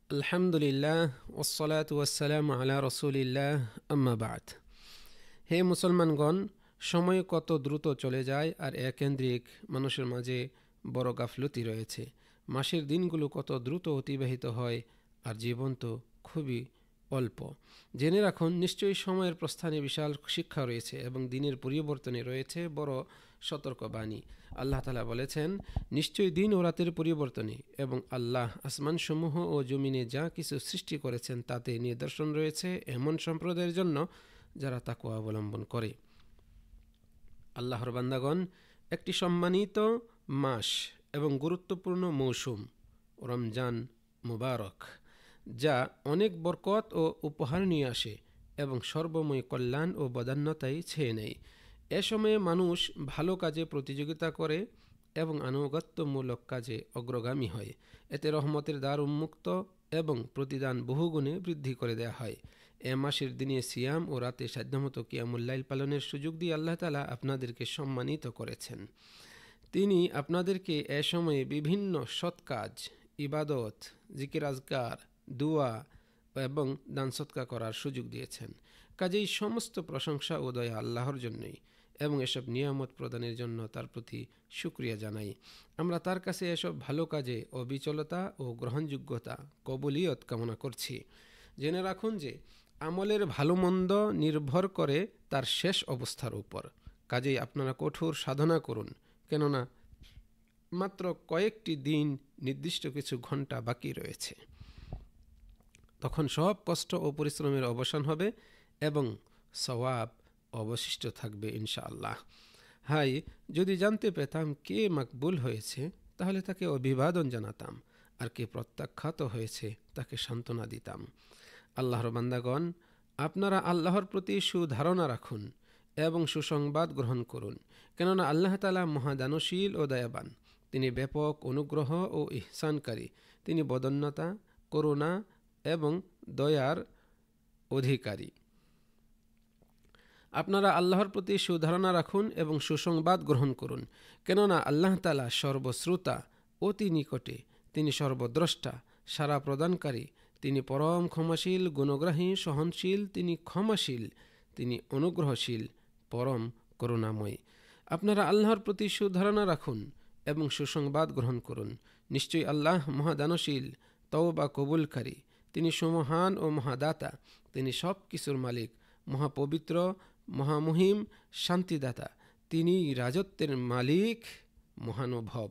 আলহামদুলিল্লাহ ওয়াসসালাতু ওয়াসসালামু আলা রাসূলিল্লাহ আম্মা বা'দ। হে মুসলমানগণ, সময় কত দ্রুত চলে যায় আর একেন্দ্রিক মানুষের মাঝে বড় গাফলতি রয়েছে। মাসের দিনগুলো কত দ্রুত অতিবাহিত হয় আর জীবন তো খুবই অল্প। জেনে রাখুন, নিশ্চয়ই সময়ের প্রস্থানে বিশাল শিক্ষা রয়েছে এবং দিনের পরিবর্তনে রয়েছে বড় সতর্কবাণী। আল্লাহ তাআলা বলেছেন, নিশ্চয়ই দিন ও রাতের পরিবর্তনে এবং আল্লাহ আসমানসমূহ ও জমিনে যা কিছু সৃষ্টি করেছেন তাতে নিদর্শন রয়েছে এমন সম্প্রদায়ের জন্য যারা তাকওয়া অবলম্বন করে। আল্লাহর বান্দাগণ, একটি সম্মানিত মাস এবং গুরুত্বপূর্ণ মৌসুম রমজান মুবারক, যা অনেক বরকত ও উপহার নিয়ে আসে এবং সর্বময় কল্যাণ ও বদান্যতায় ছেয়ে নেয়। এ সময়ে মানুষ ভালো কাজে প্রতিযোগিতা করে এবং আনুগত্যমূলক কাজে অগ্রগামী হয়। এতে রহমতের দ্বার উন্মুক্ত এবং প্রতিদান বহুগুণে বৃদ্ধি করে দেওয়া হয়। এ মাসের দিনে সিয়াম ও রাতে সাধ্যমতো কিয়ামুল লাইল পালনের সুযোগ দিয়ে আল্লাহ তাআলা আপনাদেরকে সম্মানিত করেছেন। তিনি আপনাদেরকে এ সময়ে বিভিন্ন সৎ কাজ, ইবাদত, জিকির আজকার, দুয়া এবং দান সৎকা করার সুযোগ দিয়েছেন। কাজেই সমস্ত প্রশংসা ও দয়া আল্লাহর জন্যই এবং এসব নিয়ামত প্রদানের জন্য তার প্রতি শুকরিয়া জানাই। আমরা তার কাছে এসব ভালো কাজে অবিচলতা ও গ্রহণযোগ্যতা কবুলিয়ত কামনা করছি। জেনে রাখুন যে আমলের ভালো মন্দ নির্ভর করে তার শেষ অবস্থার উপর। কাজেই আপনারা কঠোর সাধনা করুন, কেননা মাত্র কয়েকটি দিন, নির্দিষ্ট কিছু ঘন্টা বাকি রয়েছে। তখন সব কষ্ট ও পরিশ্রমের অবসান হবে এবং সওয়াব অবশিষ্ট থাকবে ইনশাআল্লাহ। হাই, যদি জানতে পেতাম কে মাকবুল হয়েছে তাহলে তাকে অভিবাদন জানাতাম, আর কে প্রত্যাখ্যাত হয়েছে তাকে সান্ত্বনা দিতাম। আল্লাহর বান্দাগণ, আপনারা আল্লাহর প্রতি সুধারণা রাখুন এবং সুসংবাদ গ্রহণ করুন, কেননা আল্লাহ তাআলা মহাদানশীল ও দয়াবান। তিনি ব্যাপক অনুগ্রহ ও ইহসানকারী। তিনি বদান্যতা, করুণা এবং দয়ার অধিকারী। আপনারা আল্লাহর প্রতি সুধারণা রাখুন এবং সুসংবাদ গ্রহণ করুন, কেননা আল্লাহ তাআলা সর্বশ্রোতা, অতি নিকটে। তিনি সর্বদ্রষ্টা, সারা প্রদানকারী। তিনি পরম ক্ষমাশীল, গুণগ্রাহী, সহনশীল। তিনি ক্ষমাশীল, তিনি অনুগ্রহশীল, পরম করুণাময়। আপনারা আল্লাহর প্রতি সুধারণা রাখুন এবং সুসংবাদ গ্রহণ করুন। নিশ্চয়ই আল্লাহ মহাদানশীল, তওবা কবুলকারী। তিনি সুমহান ও মহাদাতা। তিনি সব কিছুর মালিক, মহাপবিত্র, মহামহিম, শান্তিদাতা। তিনি রাজত্বের মালিক, মহানুভব।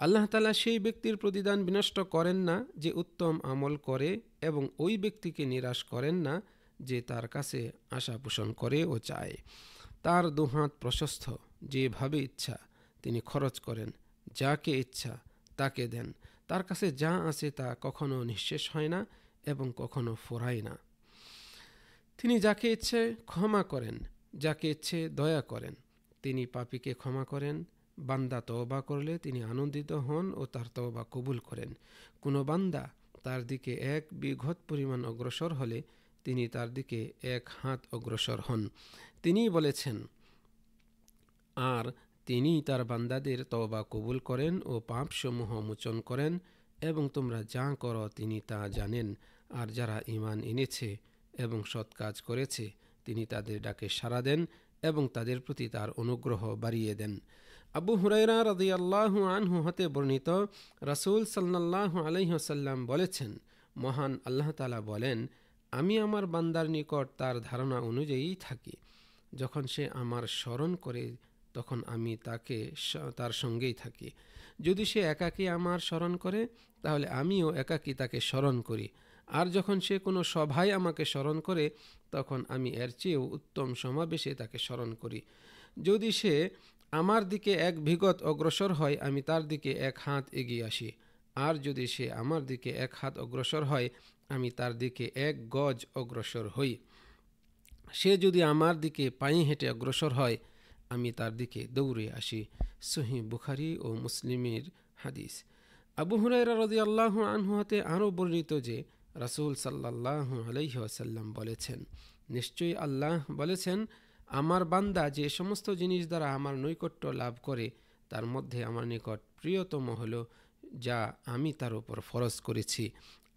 আল্লাহ তাআলা সেই ব্যক্তির প্রতিদান বিনষ্ট করেন না যে উত্তম আমল করে এবং ওই ব্যক্তিকে নিরাশ করেন না যে তার কাছে আশা পোষণ করে ও চায়। তার দুহাত প্রশস্ত, যেভাবে ইচ্ছা তিনি খরচ করেন, যাকে ইচ্ছা তাকে দেন। তার কাছে যা আছে তা কখনো নিঃশেষ হয় না এবং কখনো ফুরায় না। তিনি যাকে ইচ্ছে ক্ষমা করেন, যাকে ইচ্ছে দয়া করেন। তিনি পাপীকে ক্ষমা করেন। বান্দা তওবা করলে তিনি আনন্দিত হন ও তার তওবা কবুল করেন। কোনো বান্দা তার দিকে এক বিঘত পরিমাণ অগ্রসর হলে তিনি তার দিকে এক হাত অগ্রসর হন। তিনিই বলেছেন, আর তিনি তার বান্দাদের তওবা কবুল করেন ও পাপসমূহ মোচন করেন, এবং তোমরা যা করো তিনি তা জানেন। আর যারা ঈমান এনেছে এবং সৎ কাজ করেছে তিনি তাদের ডাকে সাড়া দেন এবং তাদের প্রতি তার অনুগ্রহ বাড়িয়ে দেন। আবু হুরায়রা রাদিয়াল্লাহু আনহু হতে বর্ণিত, রাসূল সাল্লাল্লাহু আলাইহি ওয়াসাল্লাম বলেছেন, মহান আল্লাহ তাআলা বলেন, আমি আমার বান্দার নিকট তার ধারণা অনুযায়ী থাকি। যখন সে আমার স্মরণ করে তখন আমি তার সঙ্গেই থাকি। যদি সে একাকী আমার স্মরণ করে তাহলে আমিও একাকী তাকে স্মরণ করি। আর যখন সে কোনো সভায় আমাকে স্মরণ করে তখন আমি এর চেয়েও উত্তম সমাবেশে তাকে স্মরণ করি। যদি সে আমার দিকে এক বিঘত অগ্রসর হয় আমি তার দিকে এক হাত এগিয়ে আসি। আর যদি সে আমার দিকে এক হাত অগ্রসর হয় আমি তার দিকে এক গজ অগ্রসর হই। সে যদি আমার দিকে পায়ে হেঁটে অগ্রসর হয় আমি তার দিকে দৌড়ে আসি। সহিহ বুখারী ও মুসলিমের হাদিস। আবু হুরায়রা রাদিয়াল্লাহু আনহু হতে আরও বর্ণিত যে রাসূল সাল্লাল্লাহু আলাইহি ওয়াসাল্লাম বলেছেন, নিশ্চয়ই আল্লাহ বলেছেন, আমার বান্দা যে সমস্ত জিনিস দ্বারা আমার নৈকট্য লাভ করে তার মধ্যে আমার নিকট প্রিয়তম হলো যা আমি তার উপর ফরজ করেছি।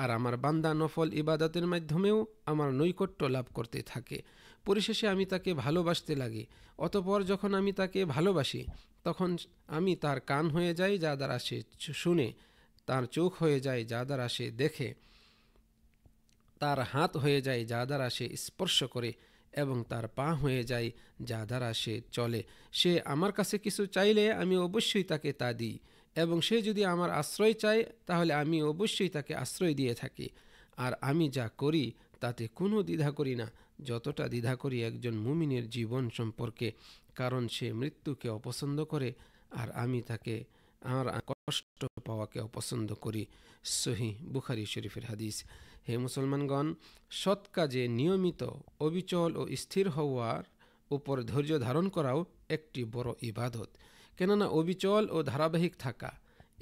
আর আমার বান্দা নফল ইবাদতের মাধ্যমেও আমার নৈকট্য লাভ করতে থাকে। পরিশেষে আমি তাকে ভালোবাসতে লাগি। অতঃপর যখন আমি তাকে ভালোবাসি তখন আমি তার কান হয়ে যাই, যা দ্বারা সে শুনে, তার চোখ হয়ে যায়, যা দ্বারা সে দেখে, তার হাত হয়ে যায়, যা দ্বারা সে স্পর্শ করে, এবং তার পা হয়ে যায়, যা দ্বারা সে চলে। সে আমার কাছে কিছু চাইলে আমি অবশ্যই তাকে তা দিই, এবং সে যদি আমার আশ্রয় চায় তাহলে আমি অবশ্যই তাকে আশ্রয় দিয়ে থাকি। আর আমি যা করি তাতে কোনো দ্বিধা করি না, যতটা দ্বিধা করি একজন মুমিনের জীবন সম্পর্কে, কারণ সে মৃত্যুকে অপছন্দ করে আর আমি তাকে আমার কষ্ট পাওয়াকে অপছন্দ করি। সহিহ বুখারী শরীফের হাদিস। হে মুসলমানগণ, সৎ কাজে নিয়মিত, অবিচল ও স্থির হওয়ার উপর ধৈর্য ধারণ করাও একটি বড় ইবাদত। কেননা অবিচল ও ধারাবাহিক থাকা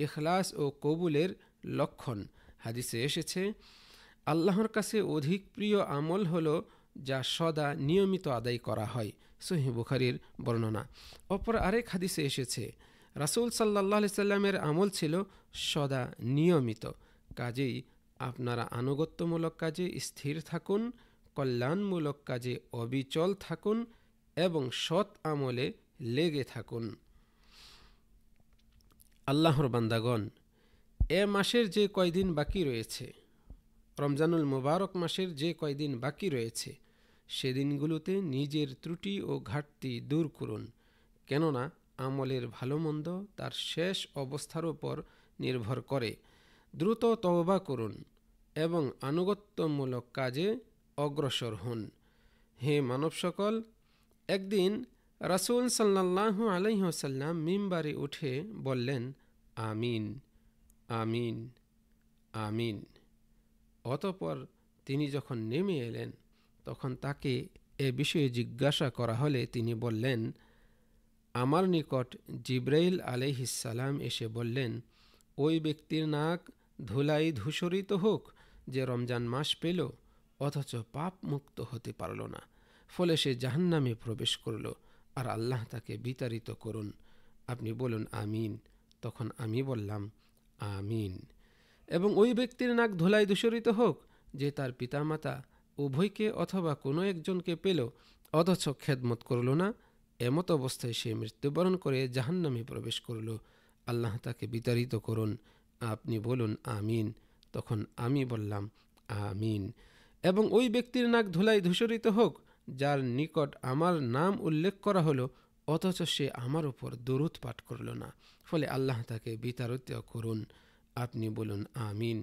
ইখলাস ও কবুলের লক্ষণ। হাদিসে এসেছে, আল্লাহর কাছে অধিক প্রিয় আমল হলো যা সদা নিয়মিত আদায় করা হয়। সহিহ বুখারীর বর্ণনা। অপর আরেক হাদিসে এসেছে, রাসূল সাল্লাল্লাহু আলাইহি সাল্লামের আমল ছিল সদা নিয়মিত। কাজেই আপনারা আনুগত্যমূলক কাজে স্থির থাকুন, কল্যাণমূলক কাজে অবিচল থাকুন এবং সৎ আমলে লেগে থাকুন। আল্লাহর বান্দাগণ, এ মাসের যে কয়দিন বাকি রয়েছে, রমজানুল মুবারক মাসের যে কয়দিন বাকি রয়েছে, সেদিনগুলোতে নিজের ত্রুটি ও ঘাটতি দূর করুন। কেননা আমলের ভালো মন্দ তার শেষ অবস্থার উপর নির্ভর করে। দ্রুত তওবা করুন এবং আনুগত্যমূলক কাজে অগ্রসর হন। হে মানব সকল, একদিন রাসূল সাল্লাল্লাহু আলাইহি ওয়াসাল্লাম মিম্বারে উঠে বললেন, আমিন, আমিন, আমিন। অতঃপর তিনি যখন নেমে এলেন তখন তাকে এ বিষয়ে জিজ্ঞাসা করা হলে তিনি বললেন, আমার নিকট জিবরাইল আলাইহিস সালাম এসে বললেন, ওই ব্যক্তির নাক ধুলাই ধূসরিত হোক যে রমজান মাস পেল অথচ পাপ মুক্ত হতে পারল না, ফলে সে জাহান্নামে প্রবেশ করল, আর আল্লাহ তাকে বিতাড়িত করুন। আপনি বলুন আমিন। তখন আমি বললাম আমিন। এবং ওই ব্যক্তির নাক ধুলাই ধূসরিত হোক যে তার পিতামাতা উভয়কে অথবা কোনো একজনকে পেল অথচ খেদমত করল না, এমত অবস্থায় সে মৃত্যুবরণ করে জাহান্নামে প্রবেশ করল, আল্লাহ তাকে বিতাড়িত করুন। আপনি বলুন আমিন। তখন আমি বললাম আমিন। এবং ওই ব্যক্তির নাক ধুলাই ধূসরিত হোক যার নিকট আমার নাম উল্লেখ করা হলো অথচ সে আমার উপর দরুদ পাঠ করল না, ফলে আল্লাহ তাকে বিতাড়িত করুন। আপনি বলুন আমিন।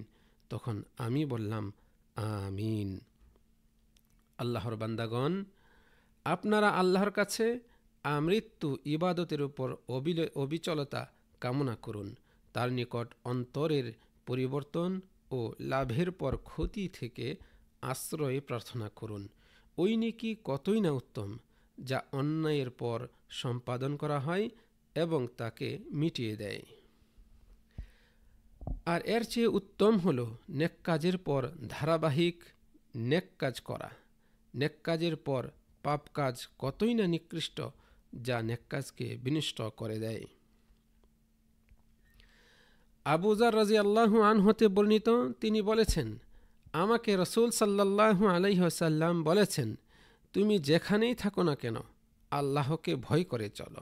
তখন আমি বললাম আমিন। আল্লাহর বান্দাগণ, আপনারা আল্লাহর কাছে আমৃত্যু ইবাদতের উপর অবিচলতা কামনা করুন। তার নিকট অন্তরের পরিবর্তন ও লাভের পর ক্ষতি থেকে আশ্রয় প্রার্থনা করুন। ওই নেকি কতই না উত্তম যা অন্যায়ের পর সম্পাদন করা হয় এবং তাকে মিটিয়ে দেয়। আর এর চেয়ে উত্তম হল নেক কাজের পর ধারাবাহিক নেক কাজ করা। নেক কাজের পর পাপ কাজ কতই না নিকৃষ্ট যা নেক কাজকে বিনষ্ট করে দেয়। আবু যার রাদিয়াল্লাহু আনহু হতে বর্ণিত, তিনি বলেছেন, আমাকে রাসূল সাল্লাল্লাহু আলাইহি ওয়াসাল্লাম বলেছেন, তুমি যেখানেই থাকো না কেন আল্লাহকে ভয় করে চলো,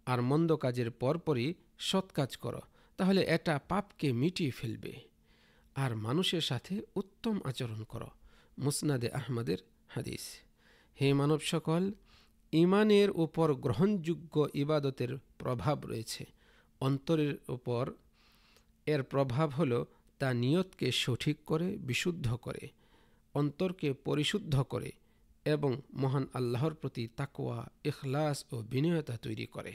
আর মন্দ কাজের পরপরই সৎ কাজ করো, তাহলে এটা পাপকে মিটিয়ে ফেলবে। আর মানুষের সাথে উত্তম আচরণ করো। মুসনাদে আহমদের হাদিস। হে মানব সকল, ঈমানের উপর গ্রহণযোগ্য ইবাদতের প্রভাব রয়েছে। অন্তরের উপর এর প্রভাব হলো তা নিয়তকে সঠিক করে, বিশুদ্ধ করে, অন্তরকে পরিশুদ্ধ করে এবং মহান আল্লাহর প্রতি তাকওয়া, ইখলাস ও বিনয়তা তৈরি করে।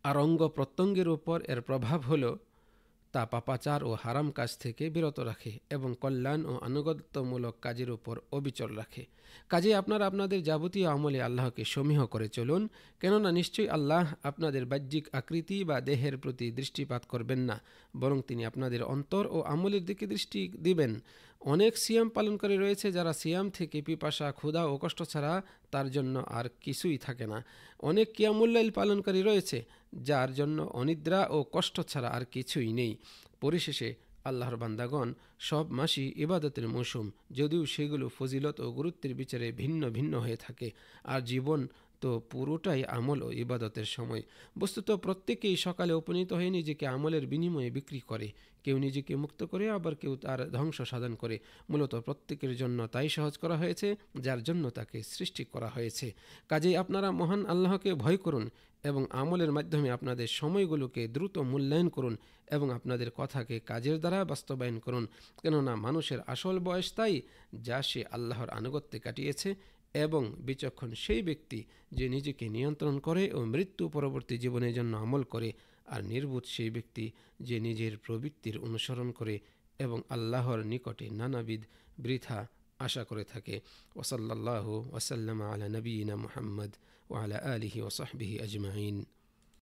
আর অঙ্গ প্রত্যঙ্গের উপর এর প্রভাব হলো তা পাপাচার ও হারাম কাজ থেকে বিরত রাখে এবং কল্যাণ ও আনুগত্যমূলক কাজের উপর অবিচল রাখে। কাজে আপনারা আপনাদের যাবতীয় আমলে আল্লাহকে সমীহ করে চলুন, কেননা নিশ্চয়ই আল্লাহ আপনাদের বাহ্যিক আকৃতি বা দেহের প্রতি দৃষ্টিপাত করবেন না, বরং তিনি আপনাদের অন্তর ও আমলের দিকে দৃষ্টি দিবেন। অনেক সিয়াম পালনকারী রয়েছে যারা সিয়াম থেকে পিপাসা, ক্ষুধা ও কষ্ট ছাড়া তার জন্য আর কিছুই থাকে না। অনেক কিয়ামুল লাইল পালনকারী রয়েছে যার জন্য অনিদ্রা ও কষ্ট ছাড়া আর কিছুই নেই। পরিশেষে আল্লাহর বান্দাগণ, সব মাসই ইবাদতের মৌসুম, যদিও সেগুলো ফজিলত ও গুরুত্বের বিচারে ভিন্ন ভিন্ন হয়ে থাকে। আর জীবন তো পুরোটাই আমল ও ইবাদতের সময়। বস্তুত প্রত্যেকেই সকালে উপনীত হয়ে নিজেকে আমলের বিনিময়ে বিক্রি করে। কেউ নিজেকে মুক্ত করে, আবার কেউ তার ধ্বংস সাধন করে। মূলত প্রত্যেকের জন্য তাই সহজ করা হয়েছে যার জন্য তাকে সৃষ্টি করা হয়েছে। কাজেই আপনারা মহান আল্লাহকে ভয় করুন এবং আমলের মাধ্যমে আপনাদের সময়গুলোকে দ্রুত মূল্যায়ন করুন এবং আপনাদের কথাকে কাজের দ্বারা বাস্তবায়ন করুন। কেননা মানুষের আসল বয়স তাই যা সে আল্লাহর আনুগত্যে কাটিয়েছে, এবং বিচক্ষণ সেই ব্যক্তি যে নিজেকে নিয়ন্ত্রণ করে ও মৃত্যু পরবর্তী জীবনের জন্য আমল করে, আর নির্বোধ সেই ব্যক্তি যে নিজের প্রবৃত্তির অনুসরণ করে এবং আল্লাহর নিকটে নানাবিধ বৃথা আশা করে থাকে। ওসাল্লাল্লাহু ওয়াসাল্লাম আলা নবিয়িনা মুহাম্মদ ওয়া আলা আলিহি ওয়া সাহবিহি আজমাইন।